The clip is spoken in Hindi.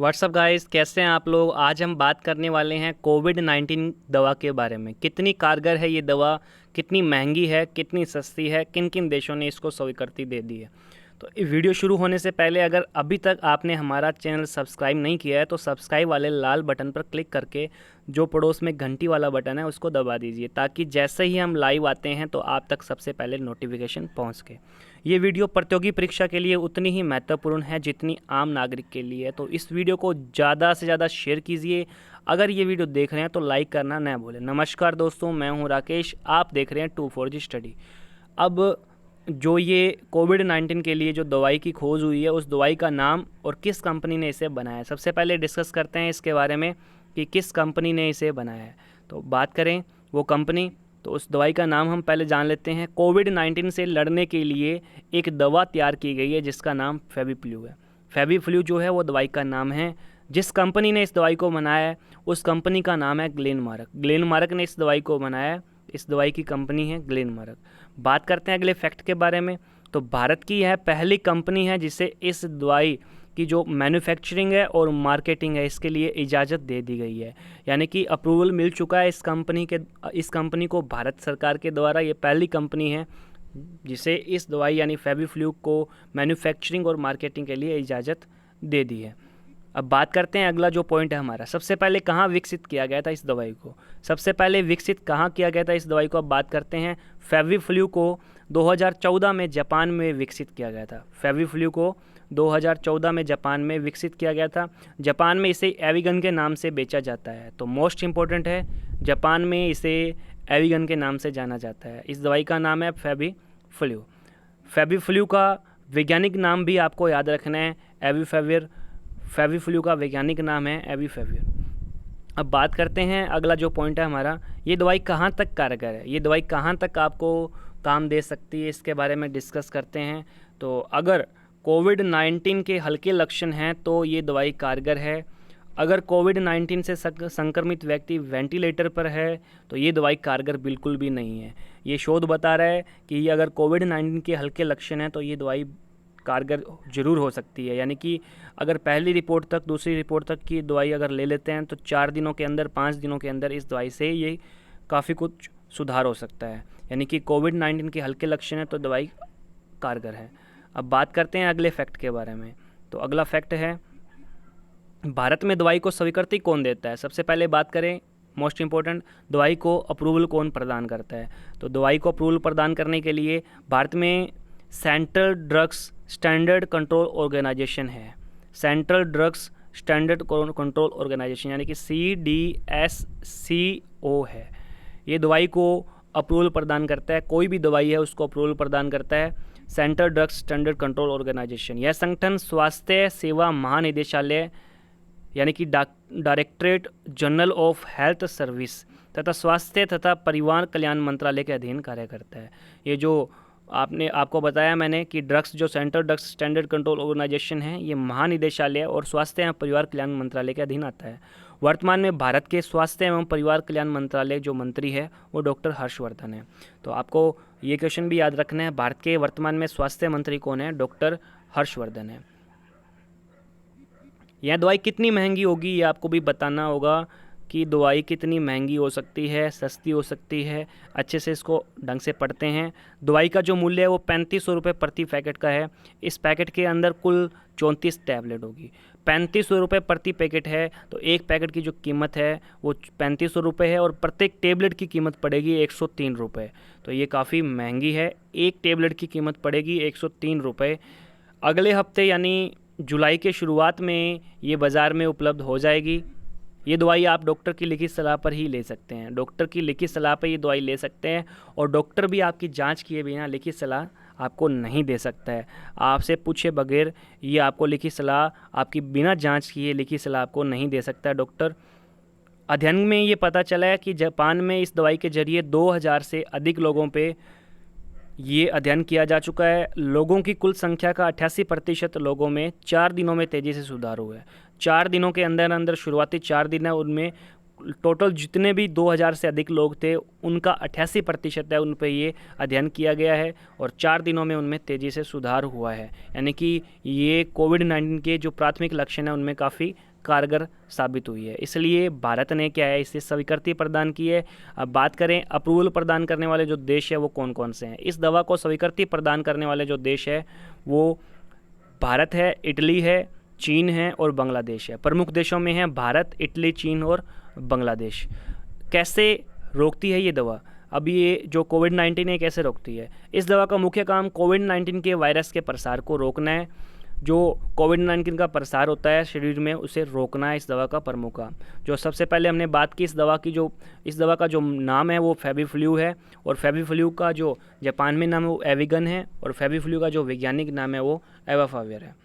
व्हाट्सअप गाइस, कैसे हैं आप लोग। आज हम बात करने वाले हैं कोविड-19 दवा के बारे में। कितनी कारगर है ये दवा, कितनी महंगी है, कितनी सस्ती है, किन किन देशों ने इसको स्वीकृति दे दी है। तो ये वीडियो शुरू होने से पहले अगर अभी तक आपने हमारा चैनल सब्सक्राइब नहीं किया है तो सब्सक्राइब वाले लाल बटन पर क्लिक करके जो पड़ोस में घंटी वाला बटन है उसको दबा दीजिए, ताकि जैसे ही हम लाइव आते हैं तो आप तक सबसे पहले नोटिफिकेशन पहुंच के। ये वीडियो प्रतियोगी परीक्षा के लिए उतनी ही महत्वपूर्ण है जितनी आम नागरिक के लिए है, तो इस वीडियो को ज़्यादा से ज़्यादा शेयर कीजिए। अगर ये वीडियो देख रहे हैं तो लाइक करना न भूलें। नमस्कार दोस्तों, मैं हूँ राकेश, आप देख रहे हैं 2-4G स्टडी। अब जो ये कोविड-19 के लिए जो दवाई की खोज हुई है, उस दवाई का नाम और किस कंपनी ने इसे बनाया है, सबसे पहले डिस्कस करते हैं इसके बारे में कि किस कंपनी ने इसे बनाया है। तो बात करें वो कंपनी, तो उस दवाई का नाम हम पहले जान लेते हैं। कोविड-19 से लड़ने के लिए एक दवा तैयार की गई है जिसका नाम फेविफ्लू है। फेविफ्लू जो है वो दवाई का नाम है। जिस कंपनी ने इस दवाई को बनाया है उस कंपनी का नाम है ग्लेनमार्क। ग्लेनमार्क ने इस दवाई को बनाया है, इस दवाई की कंपनी है ग्लेनमार्क। बात करते हैं अगले फैक्ट के बारे में। तो भारत की यह पहली कंपनी है जिसे इस दवाई की जो मैन्युफैक्चरिंग है और मार्केटिंग है इसके लिए इजाज़त दे दी गई है, यानी कि अप्रूवल मिल चुका है इस कंपनी को भारत सरकार के द्वारा। ये पहली कंपनी है जिसे इस दवाई यानी फेविफ्लू को मैन्युफैक्चरिंग और मार्केटिंग के लिए इजाज़त दे दी है। अब बात करते हैं अगला जो पॉइंट है हमारा, सबसे पहले कहाँ विकसित किया गया था इस दवाई को। सबसे पहले विकसित कहाँ किया गया था इस दवाई को, अब बात करते हैं। फेविफ्लू को 2014 में जापान में विकसित किया गया था। फेविफ्लू को 2014 में जापान में विकसित किया गया था। जापान में इसे एविगन के नाम से बेचा जाता है, तो मोस्ट इम्पोर्टेंट है, जापान में इसे एविगन के नाम से जाना जाता है। इस दवाई का नाम है फेविफ्लू। फेविफ्लू का वैज्ञानिक नाम भी आपको याद रखना है, एविफेविर। फेविफ्लू का वैज्ञानिक नाम है एविफेविर। अब बात करते हैं अगला जो पॉइंट है हमारा, ये दवाई कहाँ तक कारगर है, ये दवाई कहाँ तक आपको काम दे सकती है, इसके बारे में डिस्कस करते हैं। तो अगर कोविड-19 के हल्के लक्षण हैं तो ये दवाई कारगर है। अगर कोविड-19 से संक्रमित व्यक्ति वेंटिलेटर पर है तो ये दवाई कारगर बिल्कुल भी नहीं है। ये शोध बता रहा है कि ये अगर कोविड-19 के हल्के लक्षण हैं तो ये दवाई कारगर ज़रूर हो सकती है, यानी कि अगर पहली रिपोर्ट तक दूसरी रिपोर्ट तक की दवाई अगर ले लेते हैं तो 4 दिनों के अंदर 5 दिनों के अंदर इस दवाई से ये काफ़ी कुछ सुधार हो सकता है, यानी कि कोविड-19 के हल्के लक्षण है तो दवाई कारगर है। अब बात करते हैं अगले फैक्ट के बारे में। तो अगला फैक्ट है, भारत में दवाई को स्वीकृति कौन देता है। सबसे पहले बात करें मोस्ट इम्पोर्टेंट, दवाई को अप्रूवल कौन प्रदान करता है। तो दवाई को अप्रूवल प्रदान करने के लिए भारत में central drugs standard control organisation है। Central drugs standard control organisation यानी कि CDSCO है। ये दवाई को अप्रूवल प्रदान करता है, कोई भी दवाई है उसको अप्रूवल प्रदान करता है central drugs standard control organisation. यह संगठन स्वास्थ्य सेवा महानिदेशालय यानी कि directorate general of health service तथा स्वास्थ्य तथा परिवार कल्याण मंत्रालय के अधीन कार्य करता है। ये जो आपको बताया मैंने कि ड्रग्स जो central drugs standard control organisation है ये महानिदेशालय और स्वास्थ्य एवं परिवार कल्याण मंत्रालय के अधीन आता है। वर्तमान में भारत के स्वास्थ्य एवं परिवार कल्याण मंत्रालय जो मंत्री है वो डॉक्टर हर्षवर्धन है। तो आपको ये क्वेश्चन भी याद रखना है, भारत के वर्तमान में स्वास्थ्य मंत्री कौन है, डॉक्टर हर्षवर्धन है। यह दवाई कितनी महंगी होगी ये आपको भी बताना होगा कि दवाई कितनी महंगी हो सकती है, सस्ती हो सकती है। अच्छे से इसको ढंग से पढ़ते हैं। दवाई का जो मूल्य है वो 3500 रुपये प्रति पैकेट का है। इस पैकेट के अंदर कुल 34 टैबलेट होगी। 3500 रुपये प्रति पैकेट है, तो एक पैकेट की जो कीमत है वो 3500 रुपये है और प्रत्येक टेबलेट की कीमत पड़ेगी 103 रुपये। तो ये काफ़ी महंगी है, एक टेबलेट की कीमत पड़ेगी 103 रुपये। अगले हफ्ते यानी जुलाई के शुरुआत में ये बाज़ार में उपलब्ध हो जाएगी। ये दवाई आप डॉक्टर की लिखित सलाह पर ही ले सकते हैं, डॉक्टर की लिखित सलाह पर ये दवाई ले सकते हैं और डॉक्टर भी आपकी जांच किए बिना लिखित सलाह आपको नहीं दे सकता है। आपसे पूछे बगैर ये आपको लिखित सलाह, आपकी बिना जांच किए लिखित सलाह आपको नहीं दे सकता है डॉक्टर। अध्ययन में ये पता चला है कि जापान में इस दवाई के जरिए 2000 से अधिक लोगों पे ये अध्ययन किया जा चुका है। लोगों की कुल संख्या का 88% लोगों में 4 दिनों में तेज़ी से सुधार हुआ है। 4 दिनों के अंदर अंदर शुरुआती 4 दिन है उनमें टोटल जितने भी 2000 से अधिक लोग थे उनका 88% है उन पे ये अध्ययन किया गया है और 4 दिनों में उनमें तेज़ी से सुधार हुआ है। यानी कि ये कोविड-19 के जो प्राथमिक लक्षण हैं उनमें काफ़ी कारगर साबित हुई है। इसलिए भारत ने क्या है, इसे स्वीकृति प्रदान की है। अब बात करें अप्रूवल प्रदान करने वाले जो देश है वो कौन कौन से हैं। इस दवा को स्वीकृति प्रदान करने वाले जो देश है वो भारत है, इटली है, चीन है और बांग्लादेश है। प्रमुख देशों में हैं भारत, इटली, चीन और बांग्लादेश। कैसे रोकती है ये दवा? अब ये जो कोविड-19 है कैसे रोकती है? इस दवा का मुख्य काम कोविड-19 के वायरस के प्रसार को रोकना है। जो कोविड-19 का प्रसार होता है शरीर में उसे रोकना है इस दवा का प्रमुख काम। जो सबसे पहले हमने बात की इस दवा का जो नाम है वो फेविफ्लू है और फेविफ्लू का जो जापान में नाम है वो एविगन है और फेविफ्लू का जो वैज्ञानिक नाम है वो एवाफाविर है।